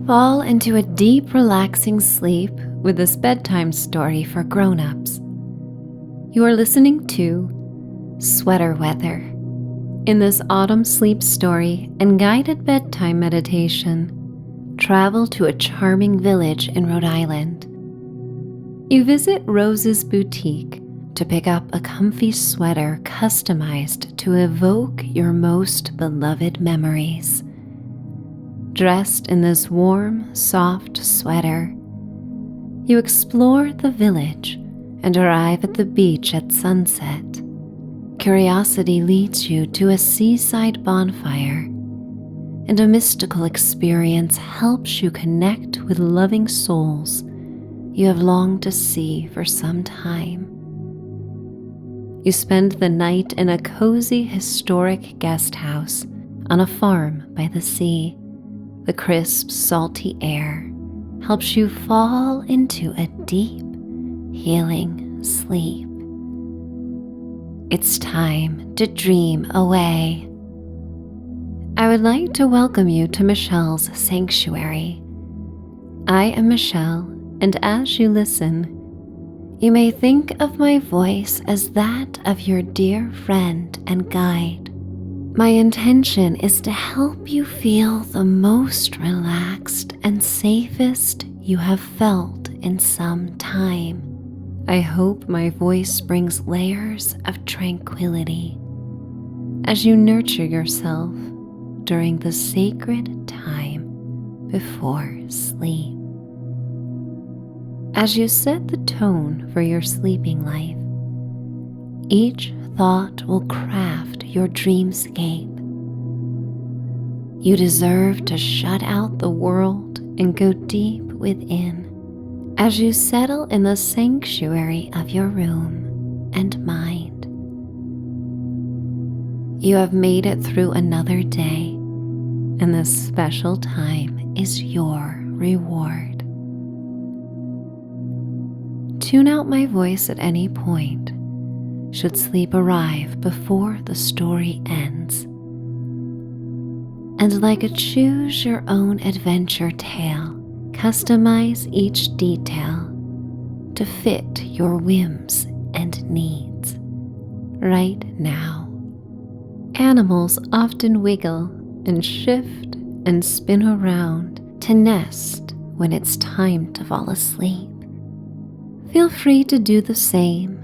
Fall into a deep, relaxing sleep with this bedtime story for grown-ups. You are listening to Sweater Weather. In this autumn sleep story and guided bedtime meditation, travel to a charming village in Rhode Island. You visit Rose's boutique to pick up a comfy sweater customized to evoke your most beloved memories. Dressed in this warm, soft sweater, you explore the village and arrive at the beach at sunset. Curiosity leads you to a seaside bonfire, and a mystical experience helps you connect with loving souls you have longed to see for some time. You spend the night in a cozy, historic guest house on a farm by the sea. The crisp, salty air helps you fall into a deep, healing sleep. It's time to dream away. I would like to welcome you to Michelle's Sanctuary. I am Michelle, and as you listen, you may think of my voice as that of your dear friend and guide. My intention is to help you feel the most relaxed and safest you have felt in some time. I hope my voice brings layers of tranquility as you nurture yourself during the sacred time before sleep. As you set the tone for your sleeping life, each thought will craft your dreamscape. You deserve to shut out the world and go deep within as you settle in the sanctuary of your room and mind. You have made it through another day, and this special time is your reward. Tune out my voice at any point should sleep arrive before the story ends. And like a choose-your-own-adventure tale, customize each detail to fit your whims and needs right now. Animals often wiggle and shift and spin around to nest when it's time to fall asleep. Feel free to do the same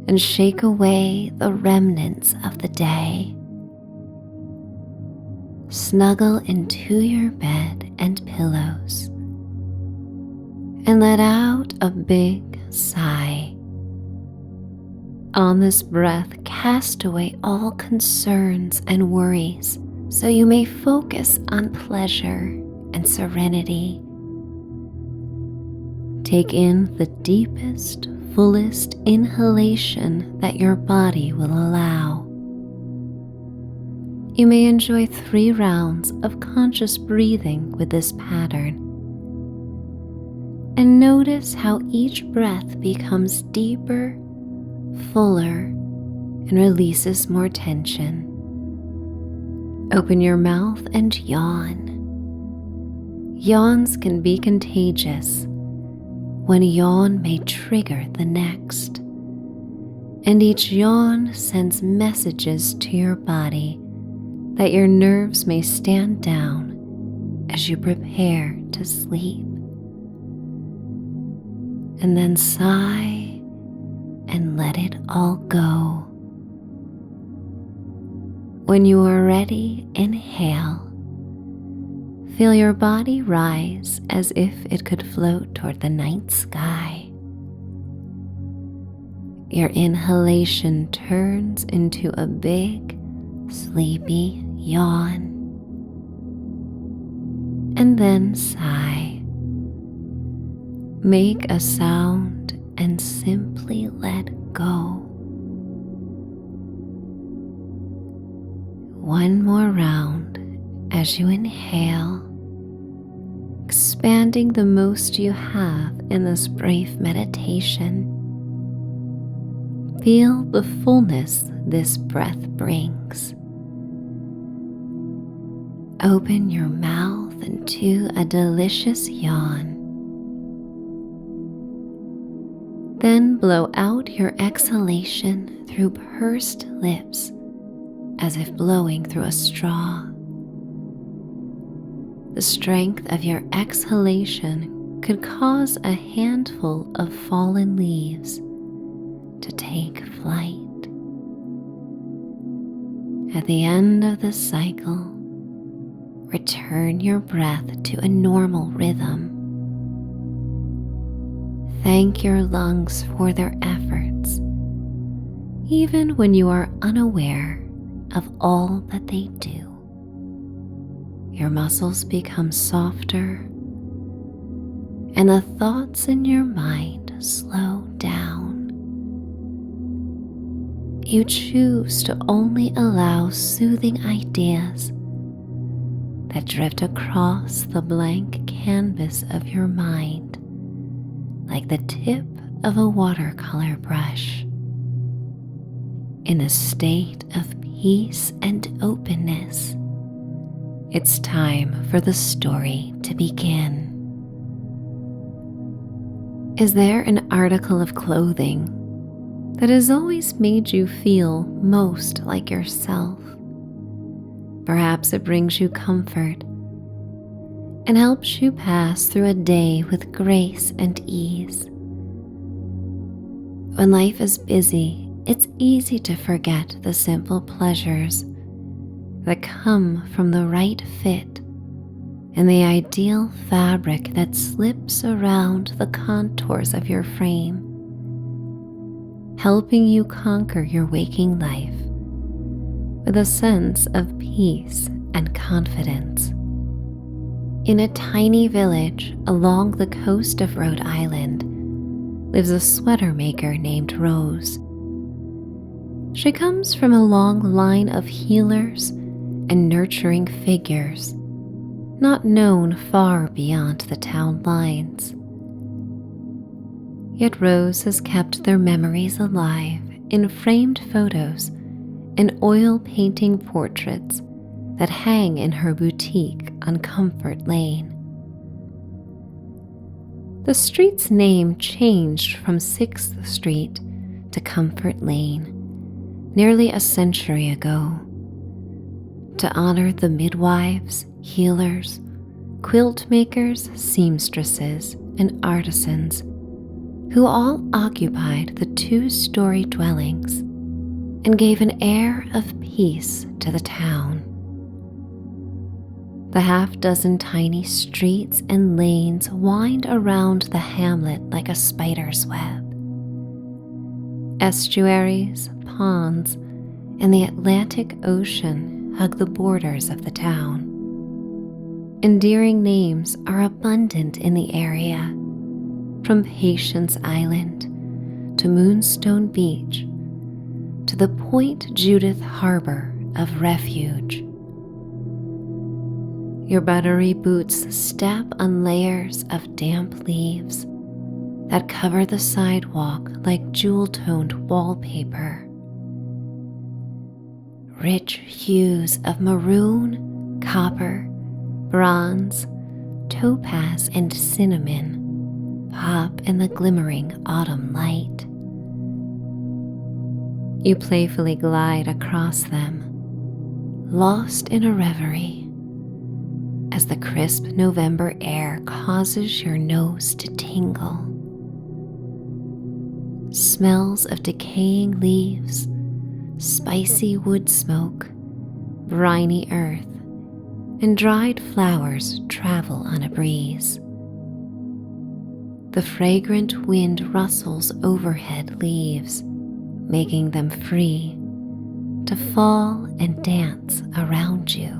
and shake away the remnants of the day. Snuggle into your bed and pillows and let out a big sigh. On this breath, cast away all concerns and worries so you may focus on pleasure and serenity. Take in the deepest, fullest inhalation that your body will allow. You may enjoy 3 rounds of conscious breathing with this pattern, and notice how each breath becomes deeper, fuller, and releases more tension. Open your mouth and yawn. Yawns can be contagious. One yawn may trigger the next, and each yawn sends messages to your body that your nerves may stand down as you prepare to sleep. And then sigh and let it all go. When you are ready, inhale. Feel your body rise as if it could float toward the night sky. Your inhalation turns into a big, sleepy yawn. And then sigh. Make a sound and simply let go. One more round as you inhale, expanding the most you have in this brief meditation. Feel the fullness this breath brings. Open your mouth into a delicious yawn. Then blow out your exhalation through pursed lips as if blowing through a straw. The strength of your exhalation could cause a handful of fallen leaves to take flight. At the end of the cycle, return your breath to a normal rhythm. Thank your lungs for their efforts, even when you are unaware of all that they do. Your muscles become softer, and the thoughts in your mind slow down. You choose to only allow soothing ideas that drift across the blank canvas of your mind like the tip of a watercolor brush. In a state of peace and openness, it's time for the story to begin. Is there an article of clothing that has always made you feel most like yourself? Perhaps it brings you comfort and helps you pass through a day with grace and ease. When life is busy, it's easy to forget the simple pleasures that come from the right fit and the ideal fabric that slips around the contours of your frame, helping you conquer your waking life with a sense of peace and confidence. In a tiny village along the coast of Rhode Island lives a sweater maker named Rose. She comes from a long line of healers and nurturing figures, not known far beyond the town lines. Yet Rose has kept their memories alive in framed photos and oil painting portraits that hang in her boutique on Comfort Lane. The street's name changed from 6th Street to Comfort Lane nearly a century ago to honor the midwives, healers, quilt makers, seamstresses, and artisans who all occupied the 2-story dwellings and gave an air of peace to the town. The half-dozen tiny streets and lanes wind around the hamlet like a spider's web. Estuaries, ponds, and the Atlantic Ocean hug the borders of the town. Endearing names are abundant in the area, from Patience Island to Moonstone Beach to the Point Judith Harbor of Refuge. Your buttery boots step on layers of damp leaves that cover the sidewalk like jewel-toned wallpaper. Rich hues of maroon, copper, bronze, topaz, and cinnamon pop in the glimmering autumn light. You playfully glide across them, lost in a reverie, as the crisp November air causes your nose to tingle. Smells of decaying leaves, spicy wood smoke, briny earth, and dried flowers travel on a breeze. The fragrant wind rustles overhead leaves, making them free to fall and dance around you.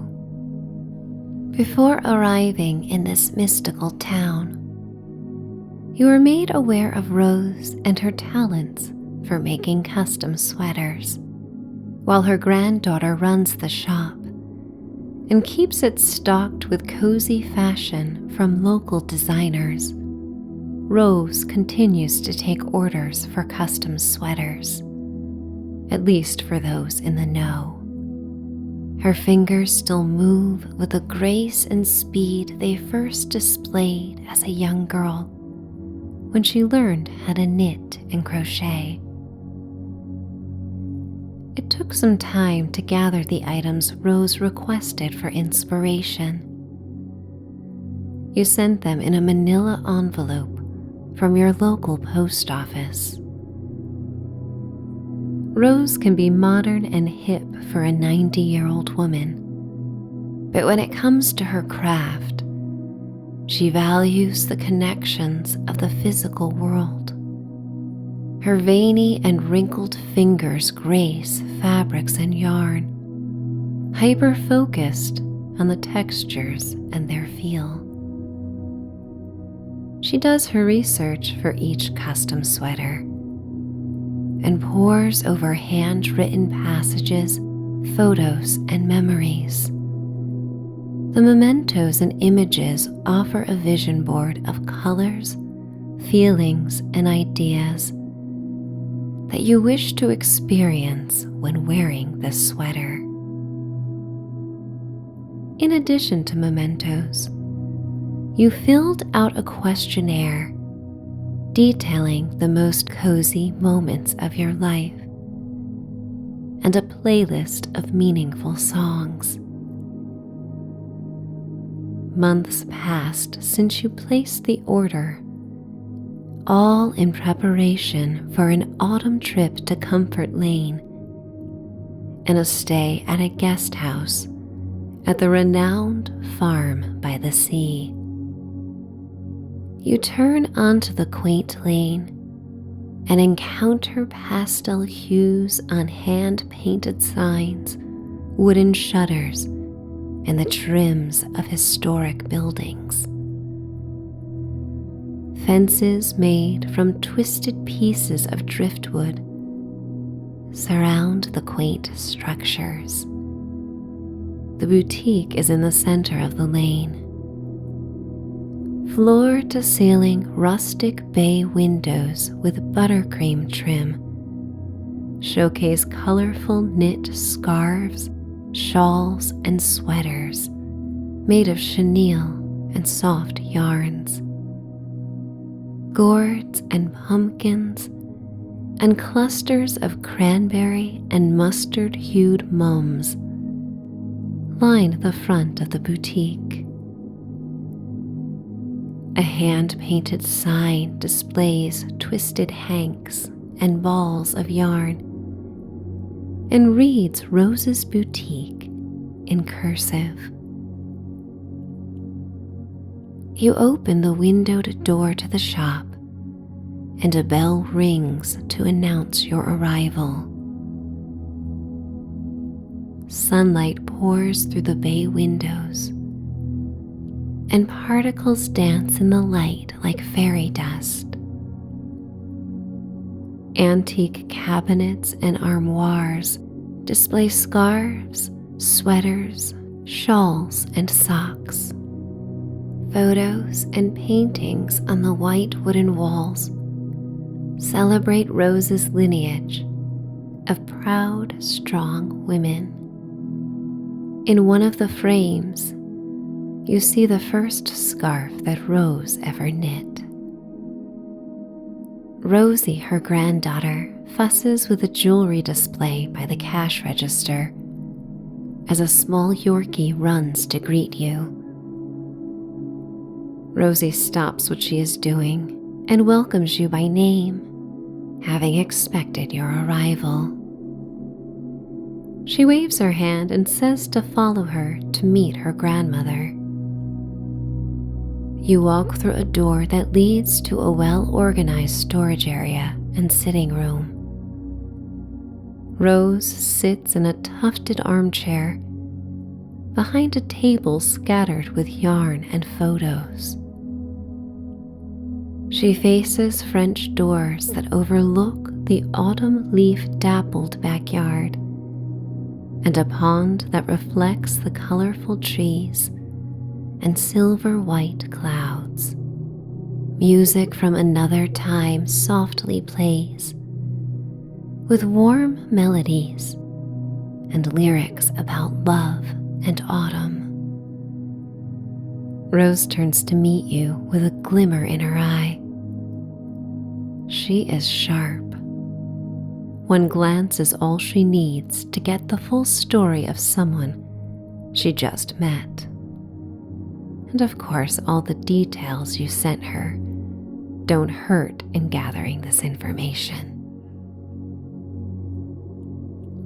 Before arriving in this mystical town, you are made aware of Rose and her talents for making custom sweaters, while her granddaughter runs the shop and keeps it stocked with cozy fashion from local designers. Rose continues to take orders for custom sweaters, at least for those in the know. Her fingers still move with the grace and speed they first displayed as a young girl when she learned how to knit and crochet. It took some time to gather the items Rose requested for inspiration. You sent them in a manila envelope from your local post office. Rose can be modern and hip for a 90-year-old woman, but when it comes to her craft, she values the connections of the physical world. Her veiny and wrinkled fingers grace fabrics and yarn, hyper-focused on the textures and their feel. She does her research for each custom sweater and pores over handwritten passages, photos, and memories. The mementos and images offer a vision board of colors, feelings, and ideas that you wish to experience when wearing this sweater. In addition to mementos, you filled out a questionnaire detailing the most cozy moments of your life and a playlist of meaningful songs. Months passed since you placed the order, all in preparation for an autumn trip to Comfort Lane and a stay at a guest house at the renowned farm by the sea. You turn onto the quaint lane and encounter pastel hues on hand-painted signs, wooden shutters, and the trims of historic buildings. Fences made from twisted pieces of driftwood surround the quaint structures. The boutique is in the center of the lane. Floor-to-ceiling rustic bay windows with buttercream trim showcase colorful knit scarves, shawls, and sweaters made of chenille and soft yarns. Gourds and pumpkins and clusters of cranberry and mustard-hued mums line the front of the boutique. A hand-painted sign displays twisted hanks and balls of yarn and reads Rose's Boutique in cursive. You open the windowed door to the shop and a bell rings to announce your arrival. Sunlight pours through the bay windows and particles dance in the light like fairy dust. Antique cabinets and armoires display scarves, sweaters, shawls, and socks. Photos and paintings on the white wooden walls celebrate Rose's lineage of proud, strong women. In one of the frames, you see the first scarf that Rose ever knit. Rosie, her granddaughter, fusses with a jewelry display by the cash register as a small Yorkie runs to greet you. Rosie stops what she is doing and welcomes you by name, having expected your arrival. She waves her hand and says to follow her to meet her grandmother. You walk through a door that leads to a well-organized storage area and sitting room. Rose sits in a tufted armchair behind a table scattered with yarn and photos. She faces French doors that overlook the autumn leaf-dappled backyard and a pond that reflects the colorful trees and silver-white clouds. Music from another time softly plays, with warm melodies and lyrics about love and autumn. Rose turns to meet you with a glimmer in her eye. She is sharp. One glance is all she needs to get the full story of someone she just met. And of course, all the details you sent her don't hurt in gathering this information.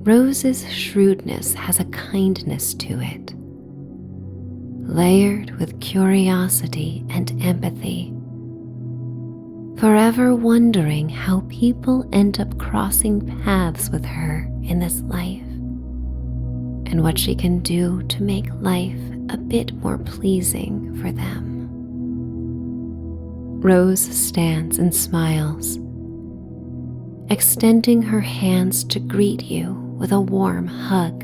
Rose's shrewdness has a kindness to it, layered with curiosity and empathy, forever wondering how people end up crossing paths with her in this life, and what she can do to make life a bit more pleasing for them. Rose stands and smiles, extending her hands to greet you with a warm hug.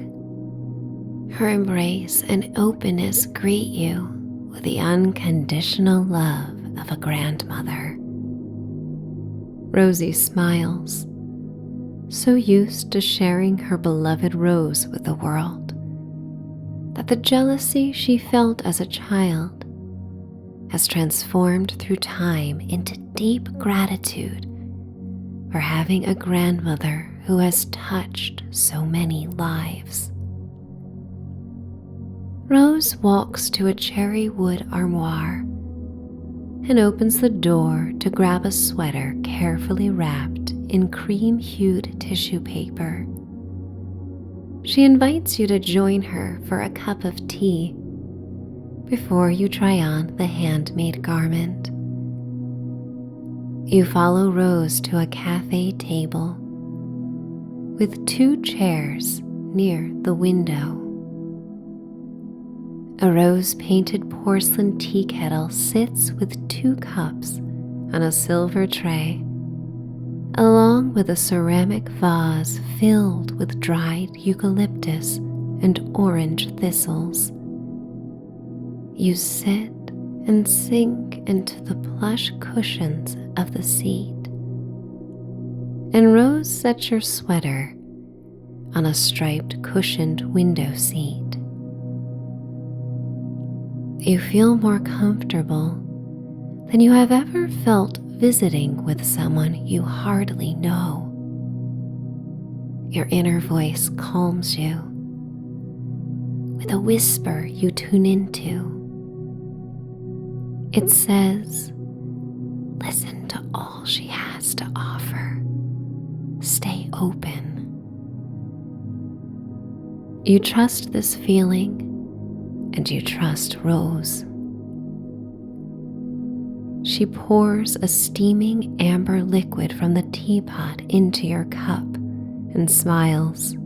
Her embrace and openness greet you with the unconditional love of a grandmother. Rosie smiles, so used to sharing her beloved Rose with the world, that the jealousy she felt as a child has transformed through time into deep gratitude for having a grandmother who has touched so many lives. Rose walks to a cherry wood armoire and opens the door to grab a sweater carefully wrapped in cream-hued tissue paper. She invites you to join her for a cup of tea before you try on the handmade garment. You follow Rose to a cafe table with 2 chairs near the window. A rose-painted porcelain tea kettle sits with 2 cups on a silver tray, along with a ceramic vase filled with dried eucalyptus and orange thistles. You sit and sink into the plush cushions of the seat, and Rose sets your sweater on a striped cushioned window seat. You feel more comfortable than you have ever felt visiting with someone you hardly know. Your inner voice calms you with a whisper you tune into. It says, "Listen to all she has to offer. Stay open." You trust this feeling, and you trust Rose. She pours a steaming amber liquid from the teapot into your cup and smiles.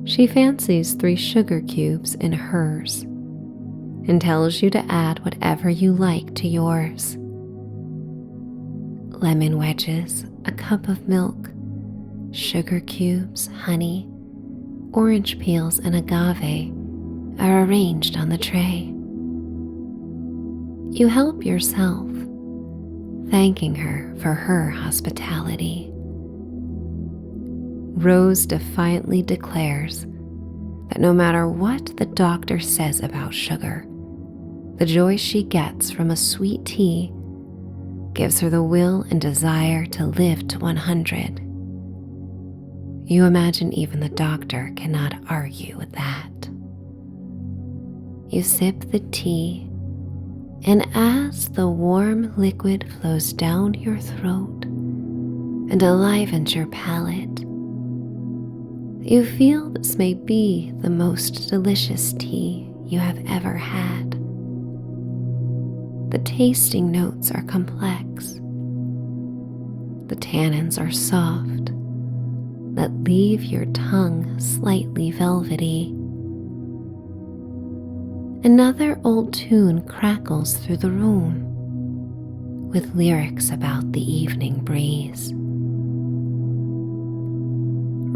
She fancies 3 sugar cubes in hers and tells you to add whatever you like to yours. Lemon wedges, a cup of milk, sugar cubes, honey, orange peels, and agave are arranged on the tray. You help yourself, thanking her for her hospitality. Rose defiantly declares that no matter what the doctor says about sugar, the joy she gets from a sweet tea gives her the will and desire to live to 100. You imagine even the doctor cannot argue with that. You sip the tea, and as the warm liquid flows down your throat and enlivens your palate, you feel this may be the most delicious tea you have ever had. The tasting notes are complex. The tannins are soft, that leave your tongue slightly velvety. Another old tune crackles through the room, with lyrics about the evening breeze.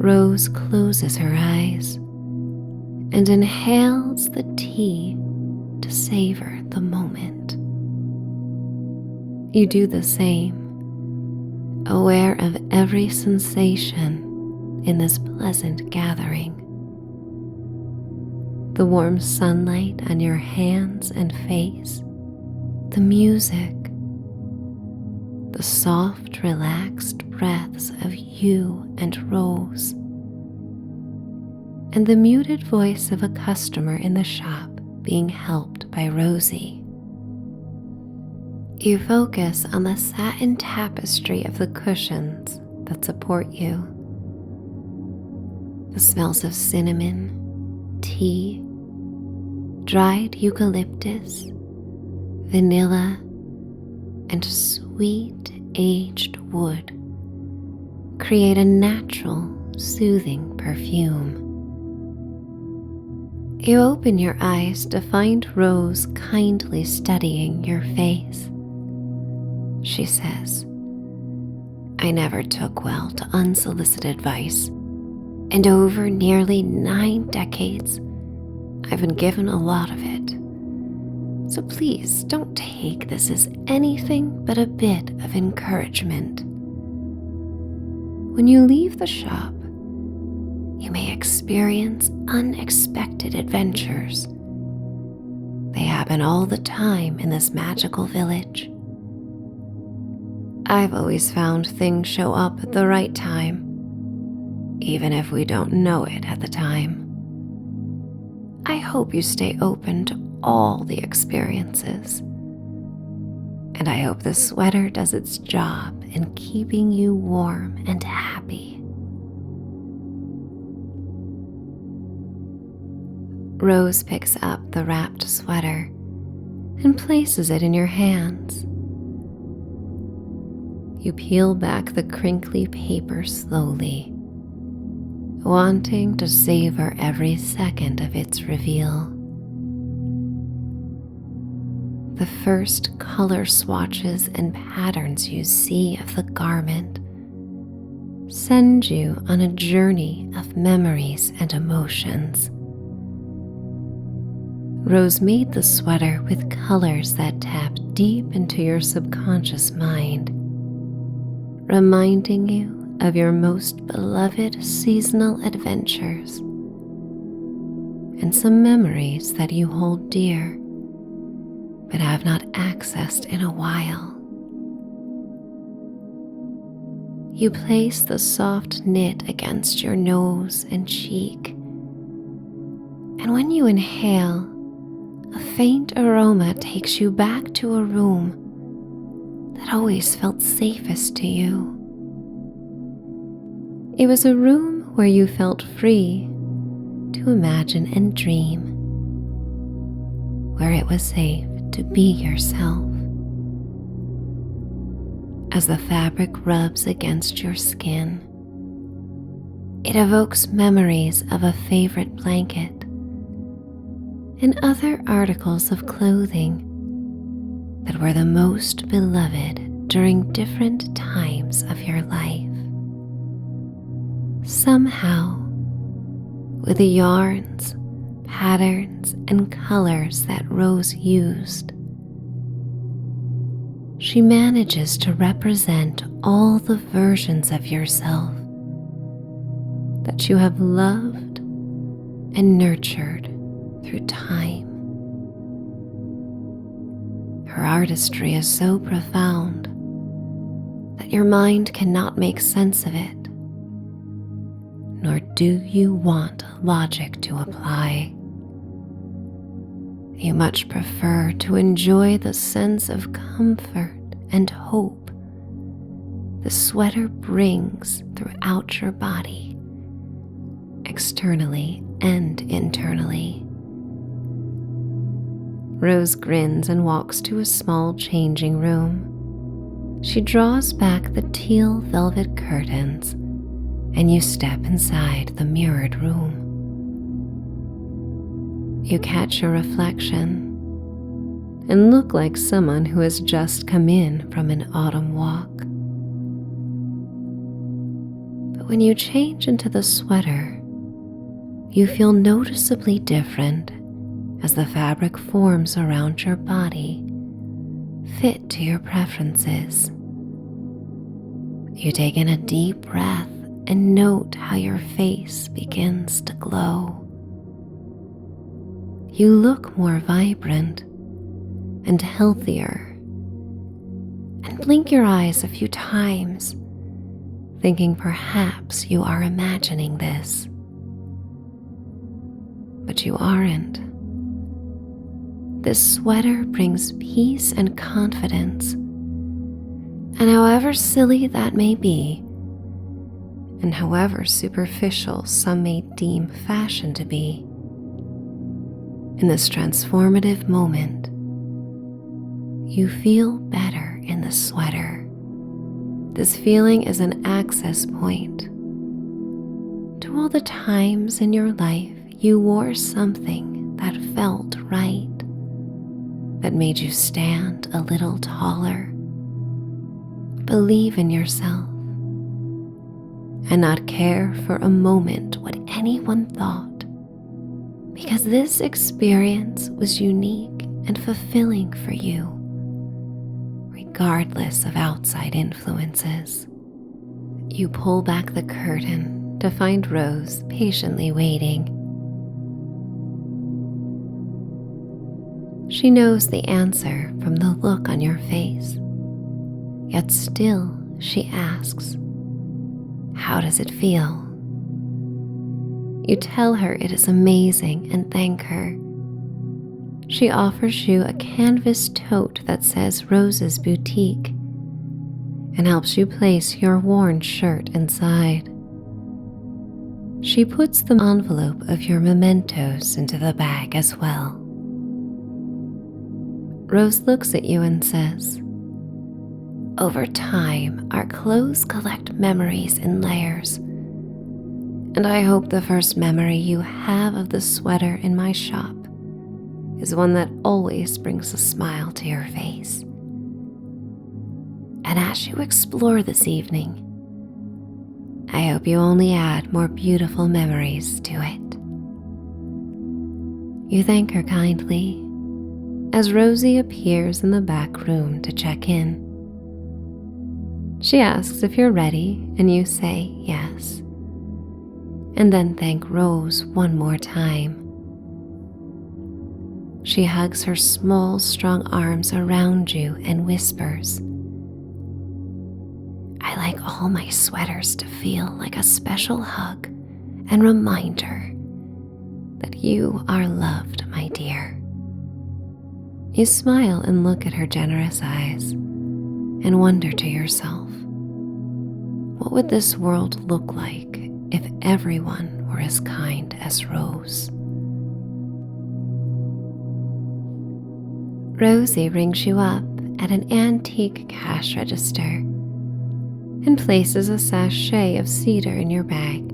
Rose closes her eyes and inhales the tea to savor the moment. You do the same, aware of every sensation in this pleasant gathering. The warm sunlight on your hands and face, the music, the soft, relaxed breaths of you and Rose, and the muted voice of a customer in the shop being helped by Rosie. You focus on the satin tapestry of the cushions that support you. The smells of cinnamon, tea, dried eucalyptus, vanilla, and sweet aged wood create a natural, soothing perfume. You open your eyes to find Rose kindly studying your face. She says, "I never took well to unsolicited advice, and over nearly 9 decades, I've been given a lot of it. So please don't take this as anything but a bit of encouragement. When you leave the shop, you may experience unexpected adventures. They happen all the time in this magical village. I've always found things show up at the right time, even if we don't know it at the time. I hope you stay open to all the experiences, and I hope the sweater does its job in keeping you warm and happy." Rose picks up the wrapped sweater and places it in your hands. You peel back the crinkly paper slowly, wanting to savor every second of its reveal. The first color swatches and patterns you see of the garment send you on a journey of memories and emotions. Rose made the sweater with colors that tap deep into your subconscious mind, reminding you of your most beloved seasonal adventures and some memories that you hold dear but have not accessed in a while. You place the soft knit against your nose and cheek, and when you inhale, a faint aroma takes you back to a room that always felt safest to you. It was a room where you felt free to imagine and dream, where it was safe to be yourself. As the fabric rubs against your skin, it evokes memories of a favorite blanket and other articles of clothing that were the most beloved during different times of your life. Somehow, with the yarns, patterns, and colors that Rose used, she manages to represent all the versions of yourself that you have loved and nurtured through time. Her artistry is so profound that your mind cannot make sense of it, nor do you want logic to apply. You much prefer to enjoy the sense of comfort and hope the sweater brings throughout your body, externally and internally. Rose grins and walks to a small changing room. She draws back the teal velvet curtains, and you step inside the mirrored room. You catch your reflection and look like someone who has just come in from an autumn walk. But when you change into the sweater, you feel noticeably different as the fabric forms around your body fit to your preferences. You take in a deep breath and note how your face begins to glow. You look more vibrant and healthier, and blink your eyes a few times, thinking perhaps you are imagining this. But you aren't. This sweater brings peace and confidence, and however silly that may be, and however superficial some may deem fashion to be, in this transformative moment, you feel better in the sweater. This feeling is an access point to all the times in your life you wore something that felt right, that made you stand a little taller, believe in yourself, and not care for a moment what anyone thought, because this experience was unique and fulfilling for you, regardless of outside influences. You pull back the curtain to find Rose patiently waiting. She knows the answer from the look on your face, yet still she asks, "How does it feel?" You tell her it is amazing and thank her. She offers you a canvas tote that says Rose's Boutique and helps you place your worn shirt inside. She puts the envelope of your mementos into the bag as well. Rose looks at you and says, "Over time, our clothes collect memories in layers, and I hope the first memory you have of the sweater in my shop is one that always brings a smile to your face. And as you explore this evening, I hope you only add more beautiful memories to it." You thank her kindly as Rosie appears in the back room to check in. She asks if you're ready, and you say yes, and then thank Rose one more time. She hugs her small, strong arms around you and whispers, "I like all my sweaters to feel like a special hug and reminder that you are loved, my dear." You smile and look at her generous eyes and wonder to yourself, what would this world look like if everyone were as kind as Rose? Rosie rings you up at an antique cash register and places a sachet of cedar in your bag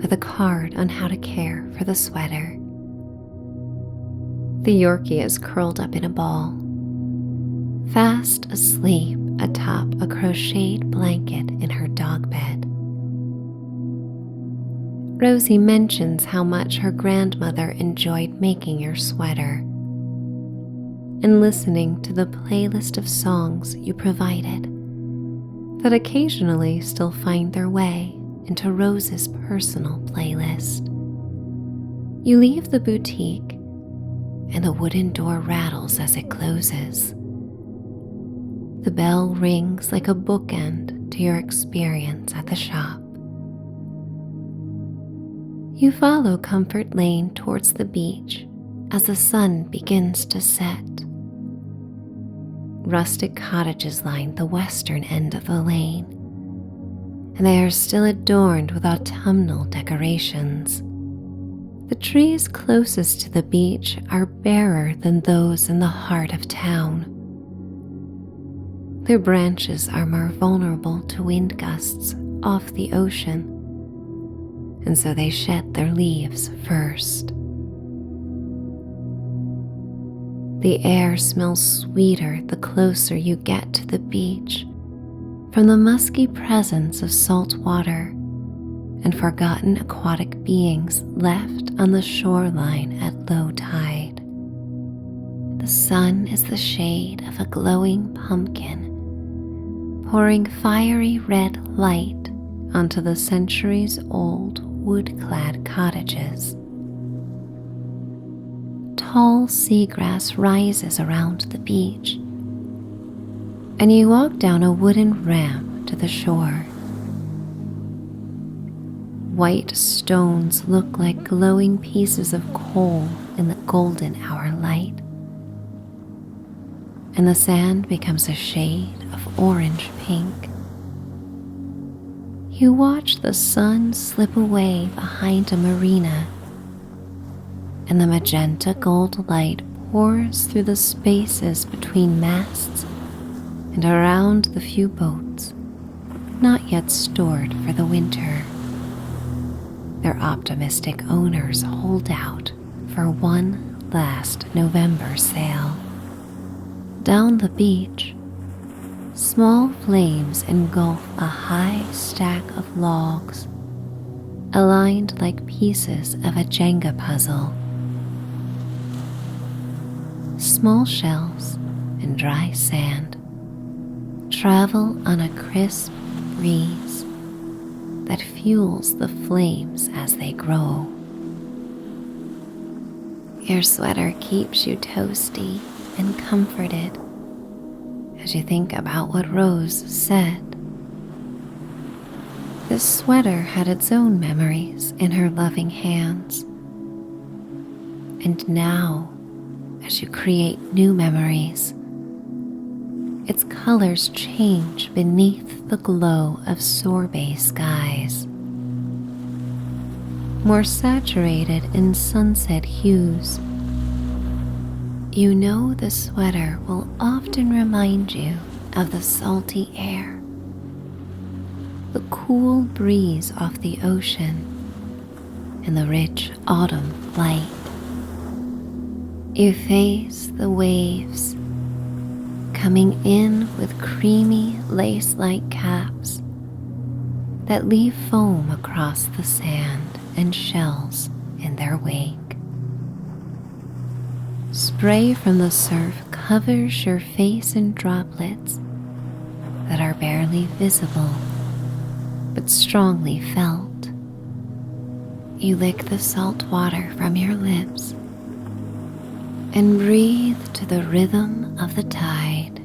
with a card on how to care for the sweater. The Yorkie is curled up in a ball, fast asleep atop a crocheted blanket in her dog bed. Rosie mentions how much her grandmother enjoyed making your sweater and listening to the playlist of songs you provided that occasionally still find their way into Rose's personal playlist. You leave the boutique and the wooden door rattles as it closes. The bell rings like a bookend to your experience at the shop. You follow Comfort Lane towards the beach as the sun begins to set. Rustic cottages line the western end of the lane, and they are still adorned with autumnal decorations. The trees closest to the beach are barer than those in the heart of town. Their branches are more vulnerable to wind gusts off the ocean, and so they shed their leaves first. The air smells sweeter the closer you get to the beach from the musky presence of salt water and forgotten aquatic beings left on the shoreline at low tide. The sun is the shade of a glowing pumpkin, pouring fiery red light onto the centuries-old wood-clad cottages. Tall seagrass rises around the beach, and you walk down a wooden ramp to the shore. White stones look like glowing pieces of coal in the golden hour light, and the sand becomes a shade of orange-pink. You watch the sun slip away behind a marina, and the magenta gold light pours through the spaces between masts and around the few boats not yet stored for the winter. Their optimistic owners hold out for one last November sail. Down the beach, small flames engulf a high stack of logs, aligned like pieces of a Jenga puzzle. Small shells and dry sand travel on a crisp breeze that fuels the flames as they grow. Your sweater keeps you toasty and comforted as you think about what Rose said. This sweater had its own memories in her loving hands. And now, as you create new memories, its colors change beneath the glow of sorbet skies. More saturated in sunset hues, you know the sweater will often remind you of the salty air, the cool breeze off the ocean, and the rich autumn light. You face the waves, coming in with creamy lace-like caps that leave foam across the sand and shells in their wake. Spray from the surf covers your face in droplets that are barely visible but strongly felt. You lick the salt water from your lips and breathe to the rhythm of the tide.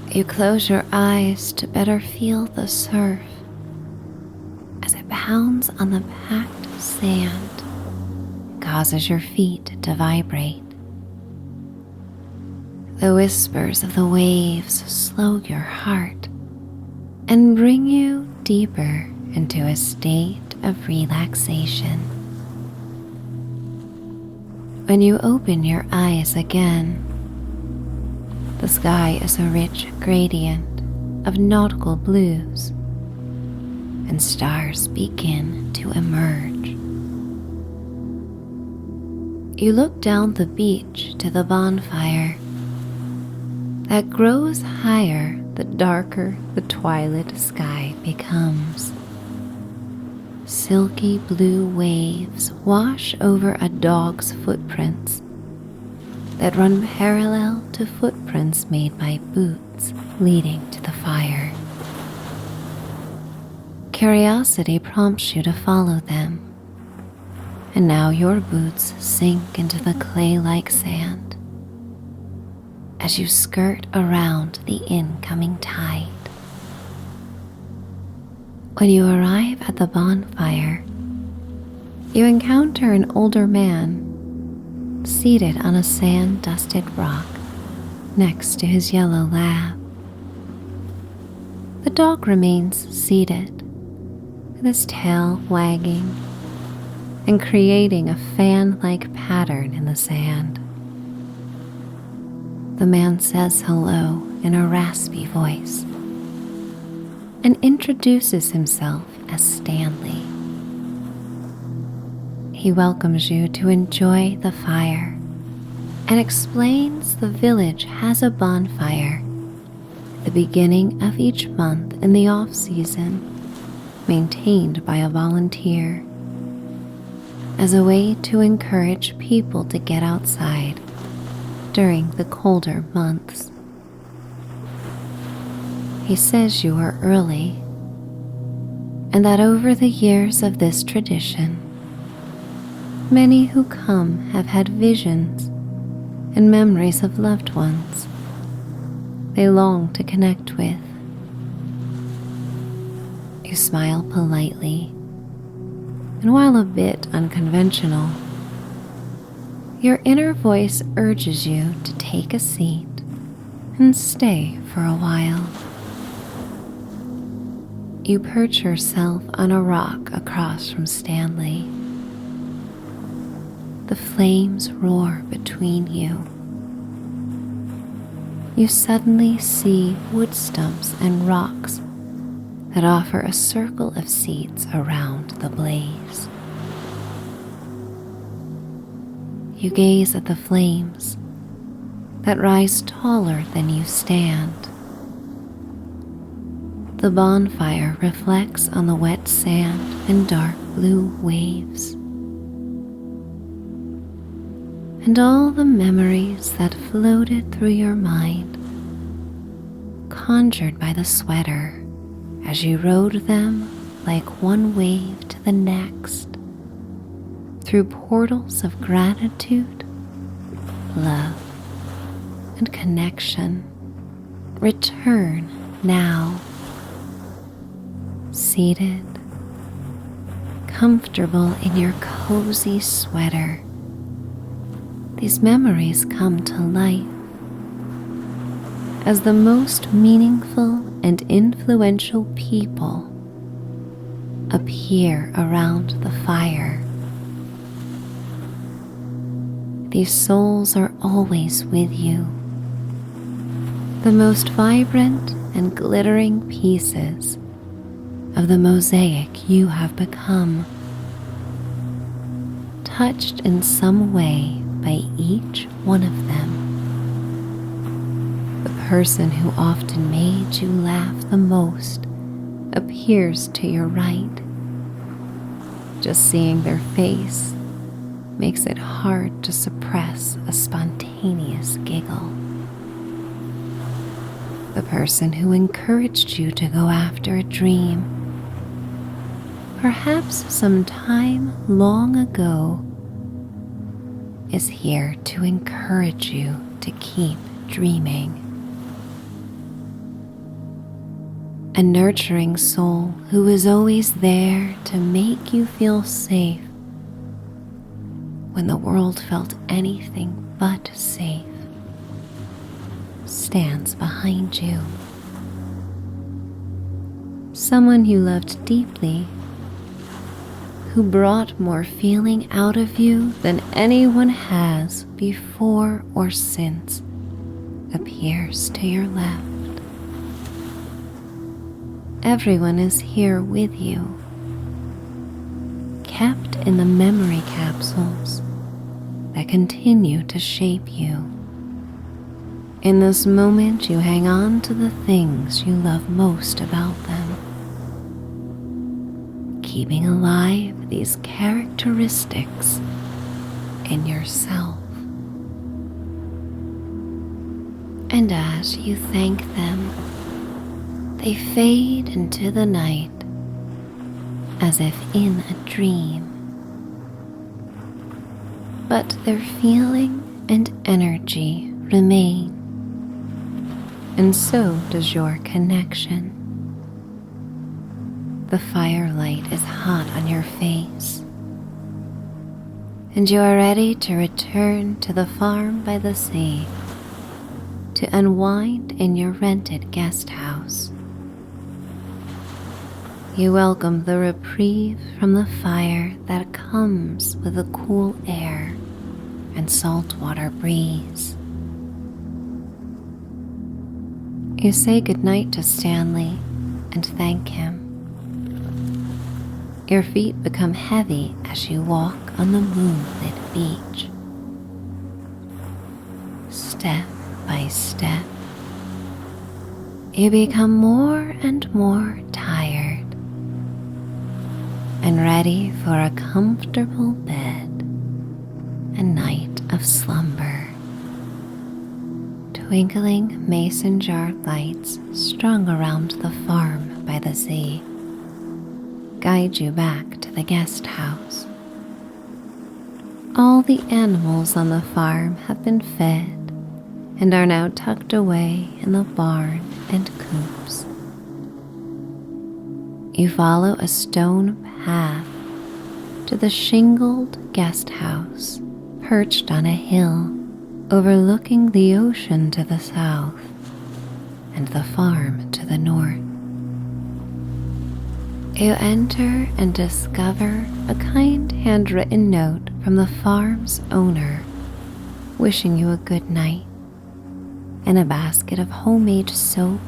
You close your eyes to better feel the surf as it pounds on the packed sand, causes your feet to vibrate. The whispers of the waves slow your heart and bring you deeper into a state of relaxation. When you open your eyes again, the sky is a rich gradient of nautical blues, and stars begin to emerge. You look down the beach to the bonfire that grows higher the darker the twilight sky becomes. Silky blue waves wash over a dog's footprints that run parallel to footprints made by boots leading to the fire. Curiosity prompts you to follow them, and now your boots sink into the clay-like sand as you skirt around the incoming tide. When you arrive at the bonfire, you encounter an older man seated on a sand-dusted rock next to his yellow lab. The dog remains seated, with his tail wagging and creating a fan-like pattern in the sand. The man says hello in a raspy voice and introduces himself as Stanley. He welcomes you to enjoy the fire and explains the village has a bonfire at the beginning of each month in the off-season, maintained by a volunteer, as a way to encourage people to get outside during the colder months. He says you are early and that over the years of this tradition, many who come have had visions and memories of loved ones they long to connect with. You smile politely, and while a bit unconventional, your inner voice urges you to take a seat and stay for a while. You perch yourself on a rock across from Stanley. The flames roar between you. You suddenly see wood stumps and rocks that offer a circle of seats around the blaze. You gaze at the flames that rise taller than you stand. The bonfire reflects on the wet sand and dark blue waves. And all the memories that floated through your mind, conjured by the sweater as you rode them like one wave to the next, through portals of gratitude, love, and connection, return now, seated, comfortable in your cozy sweater. These memories come to life as the most meaningful and influential people appear around the fire. These souls are always with you, the most vibrant and glittering pieces of the mosaic you have become, touched in some way by each one of them. The person who often made you laugh the most appears to your right. Just seeing their face makes it hard to suppress a spontaneous giggle. The person who encouraged you to go after a dream, perhaps some time long ago, is here to encourage you to keep dreaming. A nurturing soul who is always there to make you feel safe when the world felt anything but safe, stands behind you. Someone you loved deeply, who brought more feeling out of you than anyone has before or since, appears to your left. Everyone is here with you, kept in the memory capsules that continue to shape you. In this moment, you hang on to the things you love most about them, keeping alive these characteristics in yourself. And as you thank them, they fade into the night as if in a dream. But their feeling and energy remain, and so does your connection. The firelight is hot on your face, and you are ready to return to the farm by the sea to unwind in your rented guest house. You welcome the reprieve from the fire that comes with the cool air and saltwater breeze. You say goodnight to Stanley and thank him. Your feet become heavy as you walk on the moonlit beach. Step by step, you become more and more tired and ready for a comfortable bed, a night of slumber. Twinkling mason jar lights strung around the farm by the sea guide you back to the guest house. All the animals on the farm have been fed and are now tucked away in the barn and coops. You follow a stone path to the shingled guest house perched on a hill overlooking the ocean to the south and the farm to the north. You enter and discover a kind handwritten note from the farm's owner wishing you a good night, and a basket of homemade soap,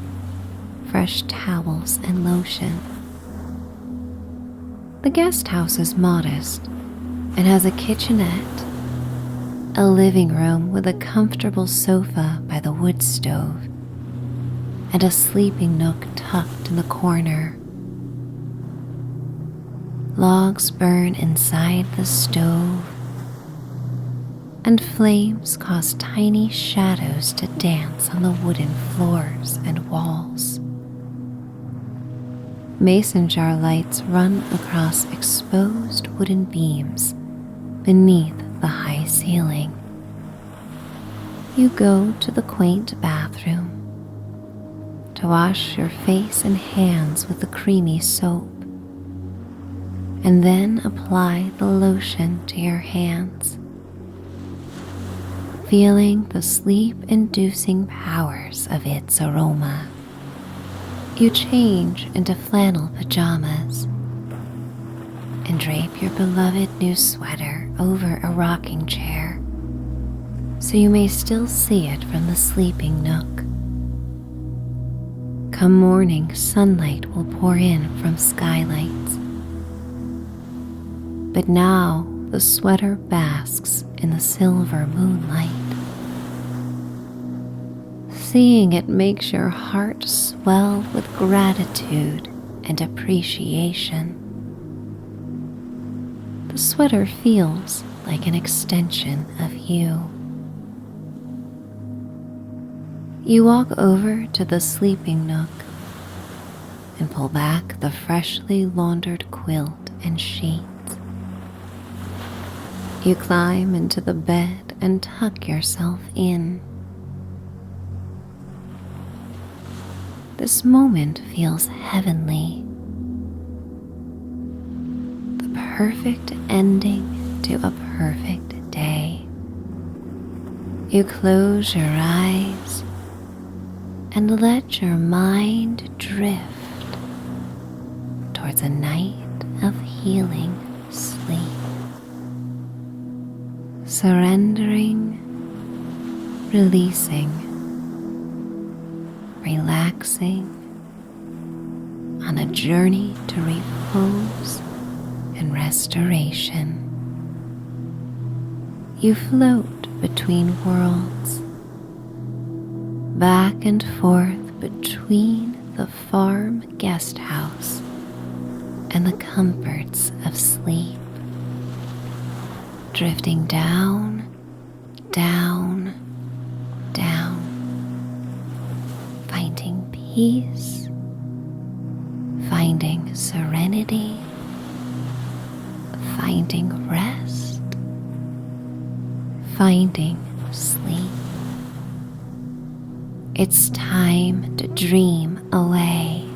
fresh towels, and lotion. The guest house is modest and has a kitchenette, a living room with a comfortable sofa by the wood stove, and a sleeping nook tucked in the corner. Logs burn inside the stove, and flames cause tiny shadows to dance on the wooden floors and walls. Mason jar lights run across exposed wooden beams beneath the high ceiling. You go to the quaint bathroom to wash your face and hands with the creamy soap, and then apply the lotion to your hands, feeling the sleep-inducing powers of its aroma. You change into flannel pajamas and drape your beloved new sweater over a rocking chair so you may still see it from the sleeping nook. Come morning, sunlight will pour in from skylights, but now the sweater basks in the silver moonlight. Seeing it makes your heart swell with gratitude and appreciation. The sweater feels like an extension of you. You walk over to the sleeping nook and pull back the freshly laundered quilt and sheets. You climb into the bed and tuck yourself in. This moment feels heavenly. The perfect ending to a perfect day. You close your eyes and let your mind drift towards a night of healing sleep. Surrendering, releasing, relaxing on a journey to repose and restoration. You float between worlds, back and forth between the farm guest house and the comforts of sleep, drifting down, down, down, finding peace, finding serenity, finding rest, finding sleep. It's time to dream away.